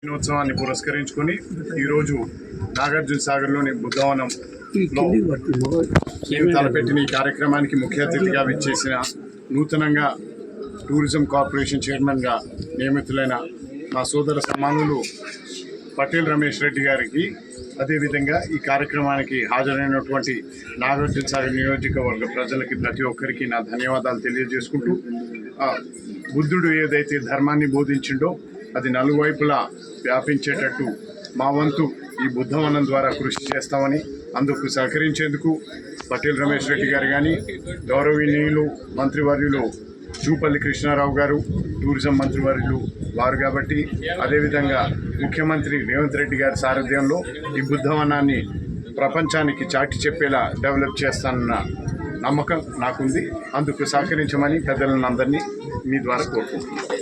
దినోత్సవాన్ని పురస్కరించుకొని ఈరోజు నాగార్జున సాగర్లోని బుద్ధవనంలో తలపెట్టిన ఈ కార్యక్రమానికి ముఖ్య అతిథిగా విచ్చేసిన నూతనంగా టూరిజం కార్పొరేషన్ చైర్మన్గా నియమితులైన మా సోదర సమానులు పటేల్ రమేష్ రెడ్డి గారికి, అదేవిధంగా ఈ కార్యక్రమానికి హాజరైనటువంటి నాగార్జున సాగర్ నియోజకవర్గ ప్రజలకి ప్రతి ఒక్కరికి నా ధన్యవాదాలు తెలియజేసుకుంటూ, బుద్ధుడు ఏదైతే ధర్మాన్ని బోధించిండో అది నలువైపులా వ్యాపించేటట్టు మా వంతు ఈ బుద్ధవనం ద్వారా కృషి చేస్తామని, అందుకు సహకరించేందుకు పటేల్ రమేష్ రెడ్డి గారు కానీ, గౌరవనీయులు మంత్రివర్యులు జూపల్లి కృష్ణారావు గారు టూరిజం మంత్రివర్యులు వారు కాబట్టి, అదేవిధంగా ముఖ్యమంత్రి రేవంత్ రెడ్డి గారి సారథ్యంలో ఈ బుద్ధవనాన్ని ప్రపంచానికి చాటి చెప్పేలా డెవలప్ చేస్తానన్న నమ్మకం నాకుంది. అందుకు సహకరించమని పెద్దలను అందరినీ మీ ద్వారా కోరుకుంటున్నాను.